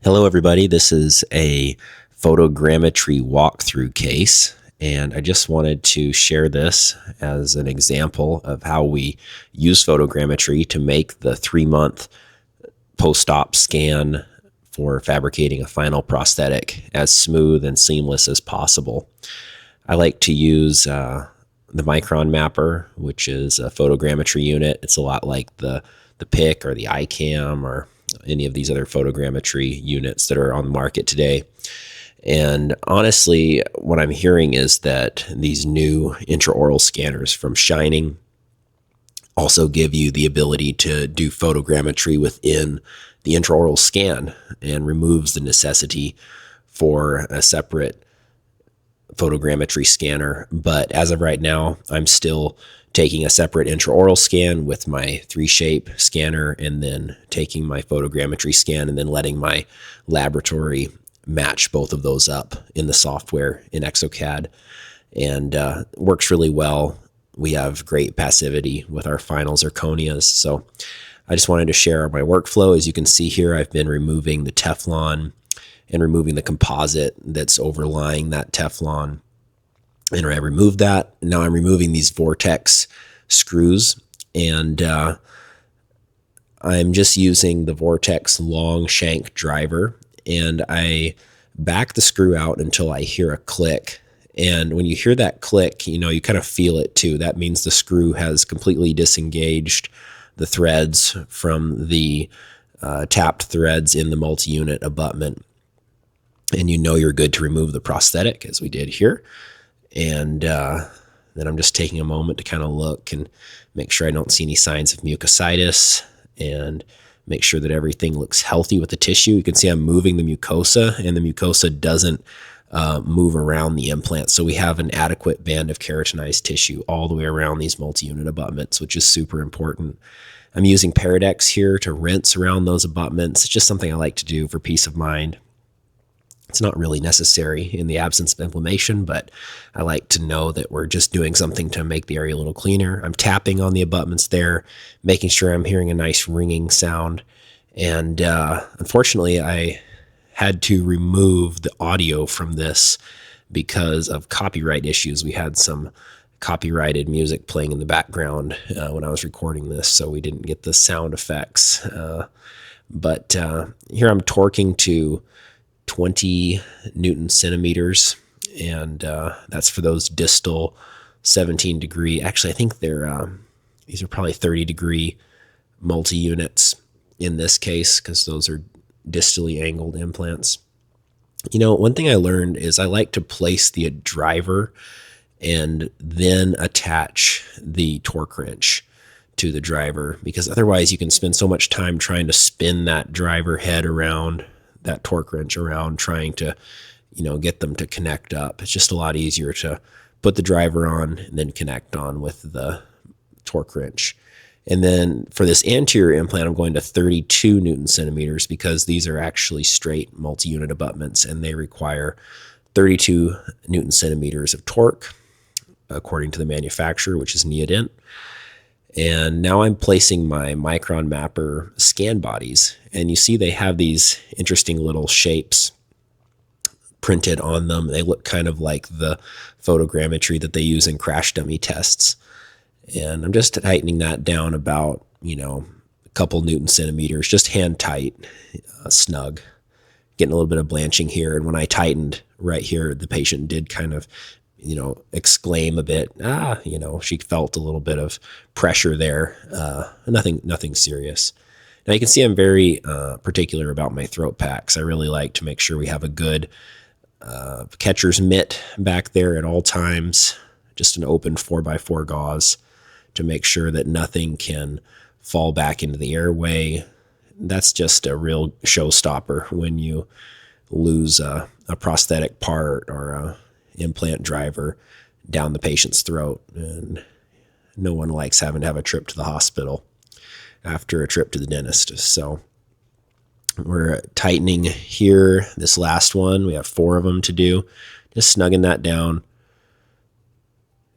Hello, everybody. This is a photogrammetry walkthrough case, and I just wanted to share this as an example of how we use photogrammetry to make the 3-month post-op scan for fabricating a final prosthetic as smooth and seamless as possible. I like to use the micronmapper, which is a photogrammetry unit. It's a lot like the PIC or the iCam or any of these other photogrammetry units that are on the market today. And honestly, what I'm hearing is that these new intraoral scanners from Shining also give you the ability to do photogrammetry within the intraoral scan and removes the necessity for a separate photogrammetry scanner. But as of right now, I'm still taking a separate intraoral scan with my 3Shape scanner and then taking my photogrammetry scan and then letting my laboratory match both of those up in the software in exocad, and works really well. We have great passivity with our final zirconias. So I just wanted to share my workflow. As you can see here, I've been removing the teflon and removing the composite that's overlying that teflon. And I removed that. Now I'm removing these vortex screws, and I'm just using the vortex long shank driver, and I back the screw out until I hear a click. And when you hear that click, you kind of feel it too. That means the screw has completely disengaged the threads from the tapped threads in the multi-unit abutment. And you're good to remove the prosthetic, as we did here. And then I'm just taking a moment to kind of look and make sure I don't see any signs of mucositis and make sure that everything looks healthy with the tissue. You can see I'm moving the mucosa, and the mucosa doesn't move around the implant. So we have an adequate band of keratinized tissue all the way around these multi-unit abutments, which is super important. I'm using Paradex here to rinse around those abutments. It's just something I like to do for peace of mind. It's not really necessary in the absence of inflammation, but I like to know that we're just doing something to make the area a little cleaner. I'm tapping on the abutments there, making sure I'm hearing a nice ringing sound. And unfortunately, I had to remove the audio from this because of copyright issues. We had some copyrighted music playing in the background when I was recording this, so we didn't get the sound effects. But here I'm torquing to 20 Newton centimeters, and that's for those distal 17 degree. Actually, I think these are probably 30 degree multi-units in this case, because those are distally angled implants. One thing I learned is I like to place the driver and then attach the torque wrench to the driver, because otherwise you can spend so much time trying to spin that driver head around, that torque wrench around, trying to, get them to connect up. It's just a lot easier to put the driver on and then connect on with the torque wrench. And then for this anterior implant, I'm going to 32 Newton centimeters because these are actually straight multi-unit abutments and they require 32 Newton centimeters of torque, according to the manufacturer, which is Neodent. And now I'm placing my micronmapper scan bodies, and you see they have these interesting little shapes printed on them. They look kind of like the photogrammetry that they use in crash dummy tests. And I'm just tightening that down about, a couple Newton centimeters, just hand tight, snug, getting a little bit of blanching here. And when I tightened right here, the patient did kind of exclaim a bit. She felt a little bit of pressure there. Nothing serious. Now you can see I'm very particular about my throat packs. I really like to make sure we have a good catcher's mitt back there at all times. Just an open 4x4 gauze to make sure that nothing can fall back into the airway. That's just a real showstopper when you lose a prosthetic part or a implant driver down the patient's throat, and no one likes having to have a trip to the hospital after a trip to the dentist. So we're tightening here. This last one, we have 4 of them to do, just snugging that down.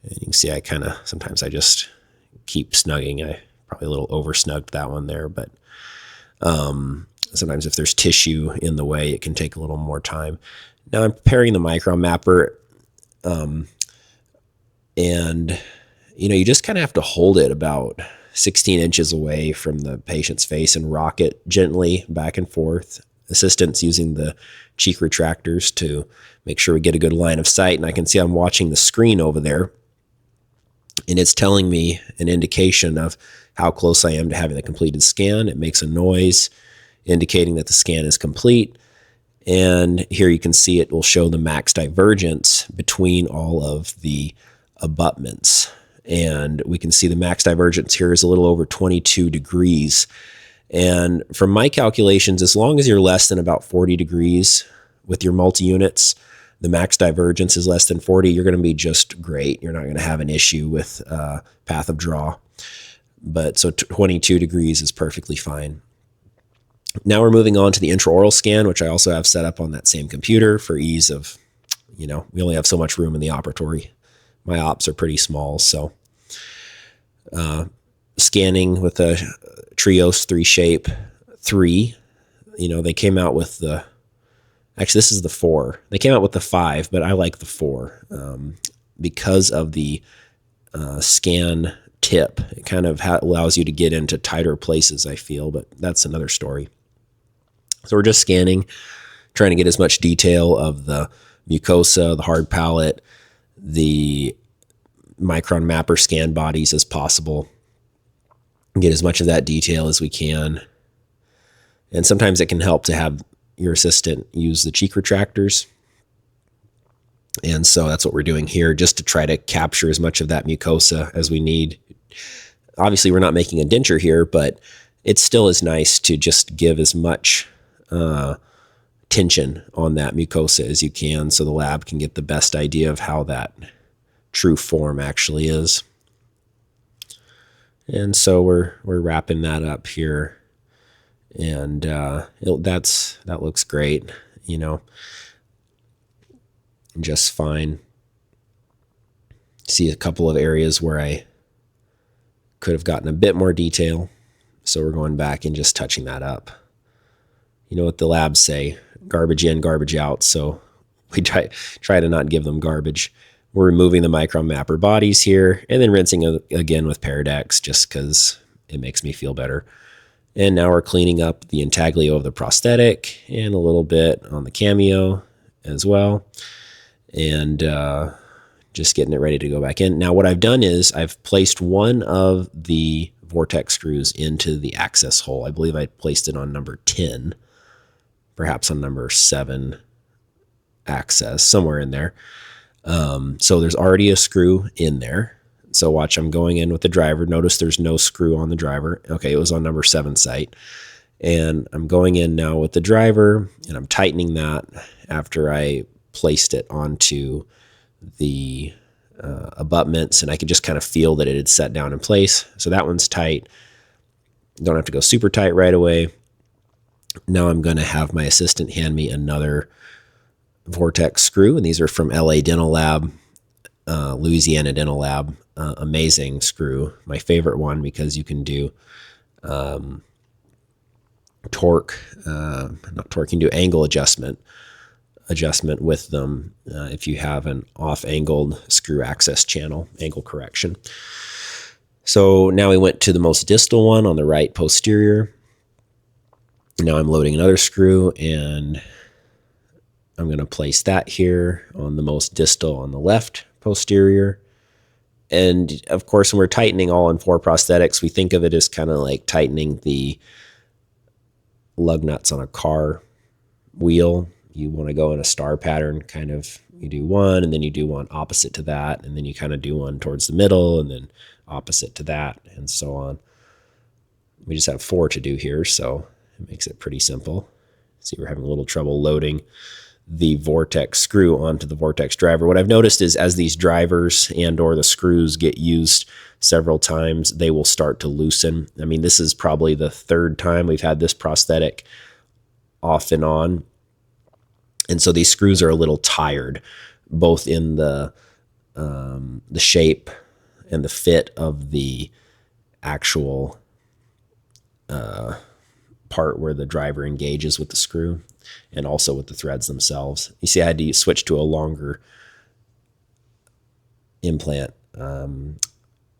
And you can see sometimes I just keep snugging. I probably a little over snugged that one there, but Sometimes if there's tissue in the way, it can take a little more time. Now I'm preparing the micronmapper, and you just kind of have to hold it about 16 inches away from the patient's face and rock it gently back and forth. Assistants using the cheek retractors to make sure we get a good line of sight. And I can see I'm watching the screen over there, and it's telling me an indication of how close I am to having the completed scan. It makes a noise indicating that the scan is complete. And here you can see it will show the max divergence between all of the abutments. And we can see the max divergence here is a little over 22 degrees. And from my calculations, as long as you're less than about 40 degrees with your multi-units, the max divergence is less than 40, you're going to be just great. You're not going to have an issue with path of draw. But so 22 degrees is perfectly fine. Now we're moving on to the intraoral scan, which I also have set up on that same computer for ease of, we only have so much room in the operatory. My ops are pretty small, so scanning with a Trios 3 Shape 3. They came out with actually this is the 4. They came out with the 5, but I like the 4 because of the scan tip. It kind of allows you to get into tighter places, I feel, but that's another story. So we're just scanning, trying to get as much detail of the mucosa, the hard palate, the micronmapper scan bodies as possible, and get as much of that detail as we can. And sometimes it can help to have your assistant use the cheek retractors. And so that's what we're doing here, just to try to capture as much of that mucosa as we need. Obviously, we're not making a denture here, but it still is nice to just give as much tension on that mucosa as you can, so the lab can get the best idea of how that true form actually is. And so we're wrapping that up here, and that looks great, just fine. See a couple of areas where I could have gotten a bit more detail, so we're going back and just touching that up. You know what the labs say, garbage in, garbage out, so we try to not give them garbage. We're removing the micronmapper bodies here and then rinsing again with Paradex just because it makes me feel better. And now we're cleaning up the intaglio of the prosthetic and a little bit on the cameo as well. And just getting it ready to go back in. Now what I've done is I've placed one of the vortex screws into the access hole. I believe I placed it on number 10, perhaps on number 7 access, somewhere in there. So there's already a screw in there. So watch, I'm going in with the driver. Notice there's no screw on the driver. Okay, it was on number 7 site. And I'm going in now with the driver, and I'm tightening that after I placed it onto the abutments, and I could just kind of feel that it had set down in place. So that one's tight. Don't have to go super tight right away. Now I'm going to have my assistant hand me another vortex screw, and these are from LA Dental Lab, Louisiana Dental Lab. Amazing screw, my favorite one, because you can do torque, not torque, you can do angle adjustment with them if you have an off-angled screw access channel, angle correction. So now we went to the most distal one on the right posterior. Now I'm loading another screw, and I'm going to place that here on the most distal on the left posterior. And of course, when we're tightening all in 4 prosthetics, we think of it as kind of like tightening the lug nuts on a car wheel. You want to go in a star pattern, kind of, you do one, and then you do one opposite to that, and then you kind of do one towards the middle, and then opposite to that, and so on. We just have 4 to do here, so it makes it pretty simple. See, we're having a little trouble loading the vortex screw onto the vortex driver. What I've noticed is as these drivers and or the screws get used several times, they will start to loosen. I mean, this is probably the 3rd time we've had this prosthetic off and on. And so these screws are a little tired, both in the shape and the fit of the actual part where the driver engages with the screw and also with the threads themselves. You see, I had to switch to a longer implant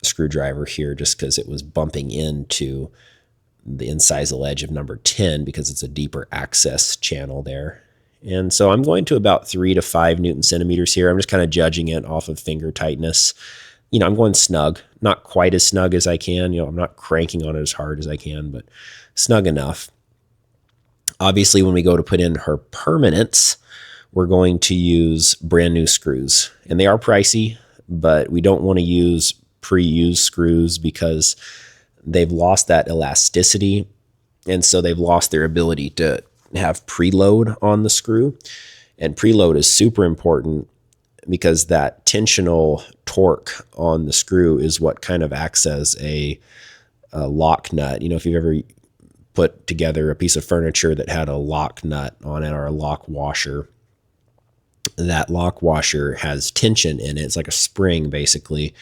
screwdriver here just because it was bumping into the incisal edge of number 10 because it's a deeper access channel there. And so I'm going to about 3 to 5 Newton centimeters here. I'm just kind of judging it off of finger tightness. You know, I'm going snug, not quite as snug as I can. You know, I'm not cranking on it as hard as I can, but snug enough. Obviously, when we go to put in her permanents, we're going to use brand new screws. And they are pricey, but we don't want to use pre-used screws because they've lost that elasticity. And so they've lost their ability to have preload on the screw. And preload is super important because that tensional torque on the screw is what kind of acts as a lock nut. You know, if you've ever put together a piece of furniture that had a lock nut on it or a lock washer, that lock washer has tension in it. It's like a spring basically.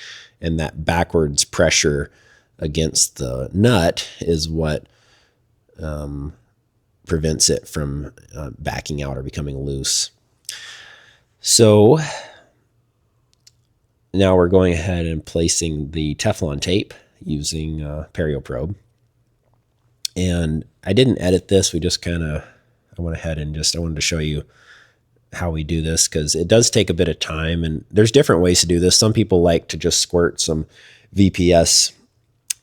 And that backwards pressure against the nut is what prevents it from backing out or becoming loose. So now we're going ahead and placing the Teflon tape using perioprobe. And I didn't edit this. We just I went ahead and I wanted to show you how we do this because it does take a bit of time and there's different ways to do this. Some people like to just squirt some VPS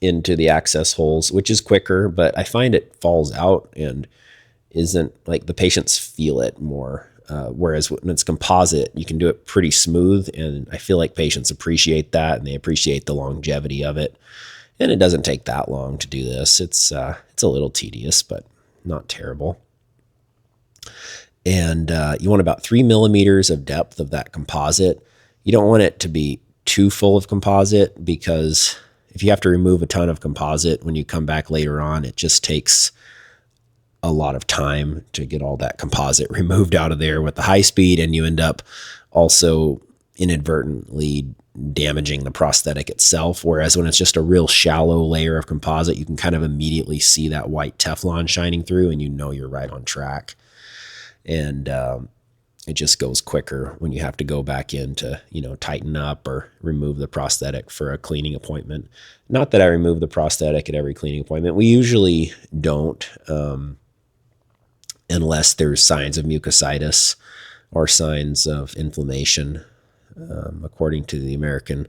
into the access holes, which is quicker, but I find it falls out and isn't like the patients feel it more. Whereas when it's composite, you can do it pretty smooth. And I feel like patients appreciate that and they appreciate the longevity of it. And it doesn't take that long to do this. It's a little tedious, but not terrible. And you want about 3 millimeters of depth of that composite. You don't want it to be too full of composite because if you have to remove a ton of composite when you come back later on, it just takes a lot of time to get all that composite removed out of there with the high speed, and you end up also inadvertently damaging the prosthetic itself. Whereas when it's just a real shallow layer of composite, you can kind of immediately see that white Teflon shining through and you know you're right on track. And it just goes quicker when you have to go back in to, tighten up or remove the prosthetic for a cleaning appointment. Not that I remove the prosthetic at every cleaning appointment. We usually don't, unless there's signs of mucositis or signs of inflammation, according to the American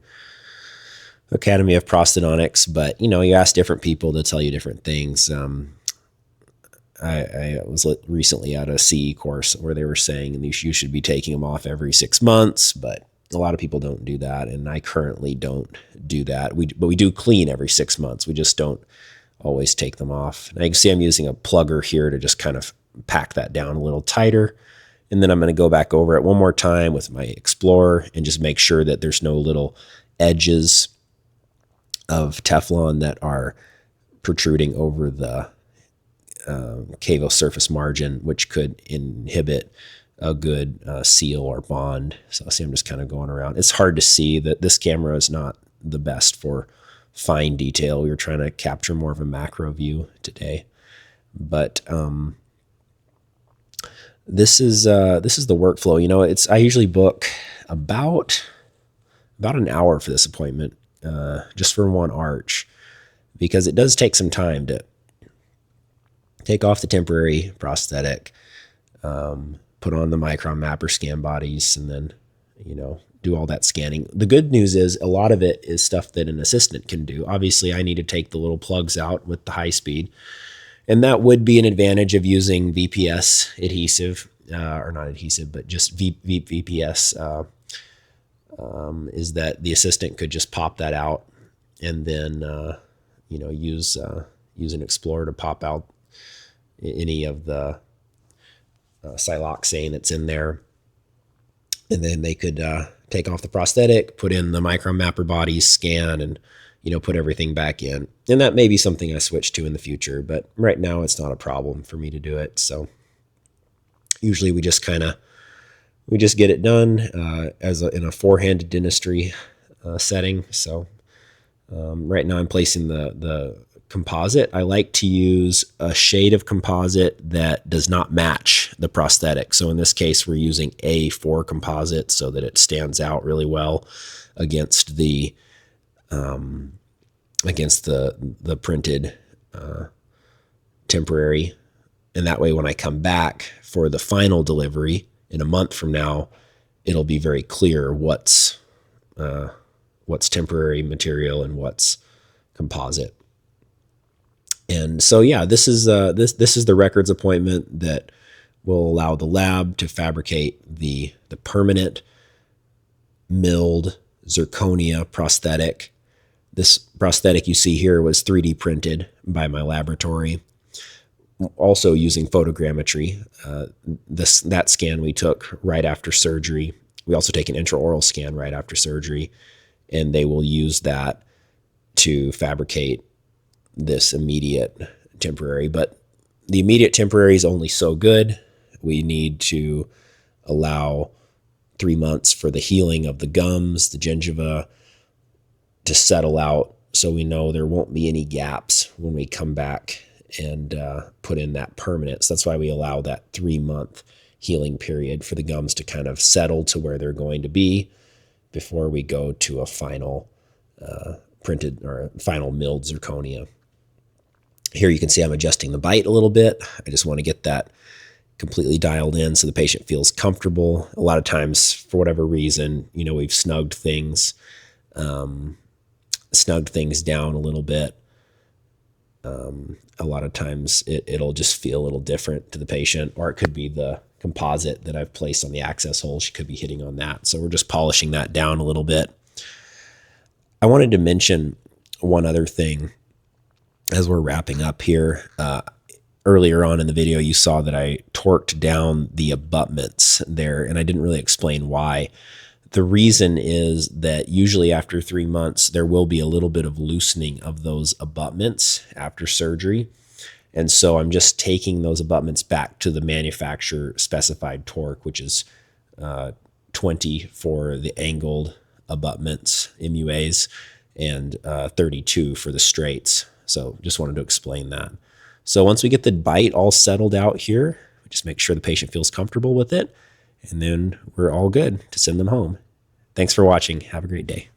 Academy of Prosthodontics. But, you ask different people to tell you different things. I was recently at a CE course where they were saying you should be taking them off every 6 months, but a lot of people don't do that, and I currently don't do that. But we do clean every 6 months. We just don't always take them off. And you can see I'm using a plugger here to just kind of pack that down a little tighter, and then I'm going to go back over it one more time with my Explorer and just make sure that there's no little edges of Teflon that are protruding over the cavo surface margin, which could inhibit a good seal or bond. So see, I'm just kind of going around. It's hard to see that this camera is not the best for fine detail. We were trying to capture more of a macro view today, but this is the workflow. I usually book about an hour for this appointment, just for one arch, because it does take some time to take off the temporary prosthetic, put on the micronmapper scan bodies, and then, do all that scanning. The good news is a lot of it is stuff that an assistant can do. Obviously, I need to take the little plugs out with the high speed, and that would be an advantage of using VPS adhesive, or not adhesive, but just VPS, is that the assistant could just pop that out and then, use an Explorer to pop out any of the siloxane that's in there. And then they could take off the prosthetic, put in the micronmapper bodies, scan, and, put everything back in. And that may be something I switch to in the future, but right now it's not a problem for me to do it. So usually we just get it done in a four-handed dentistry setting. So right now I'm placing the composite, I like to use a shade of composite that does not match the prosthetic. So in this case, we're using A4 composite so that it stands out really well against the printed temporary. And that way, when I come back for the final delivery in a month from now, it'll be very clear what's temporary material and what's composite. And so, yeah, this is the records appointment that will allow the lab to fabricate the permanent milled zirconia prosthetic. This prosthetic you see here was 3D printed by my laboratory, also using photogrammetry. That scan we took right after surgery. We also take an intraoral scan right after surgery, and they will use that to fabricate this immediate temporary. But the immediate temporary is only so good. We need to allow 3 months for the healing of the gums, the gingiva, to settle out, so we know there won't be any gaps when we come back and put in that permanent. So that's why we allow that 3-month healing period for the gums to kind of settle to where they're going to be before we go to a final printed or final milled zirconia. Here you can see I'm adjusting the bite a little bit. I just want to get that completely dialed in so the patient feels comfortable. A lot of times, for whatever reason, we've snugged things down a little bit. A lot of times it'll just feel a little different to the patient, or it could be the composite that I've placed on the access hole. She could be hitting on that. So we're just polishing that down a little bit. I wanted to mention one other thing as we're wrapping up here. Earlier on in the video, you saw that I torqued down the abutments there, and I didn't really explain why. The reason is that usually after 3 months, there will be a little bit of loosening of those abutments after surgery. And so I'm just taking those abutments back to the manufacturer specified torque, which is 20 for the angled abutments, MUAs, and 32 for the straights. So just wanted to explain that. So once we get the bite all settled out here, just make sure the patient feels comfortable with it, and then we're all good to send them home. Thanks for watching. Have a great day.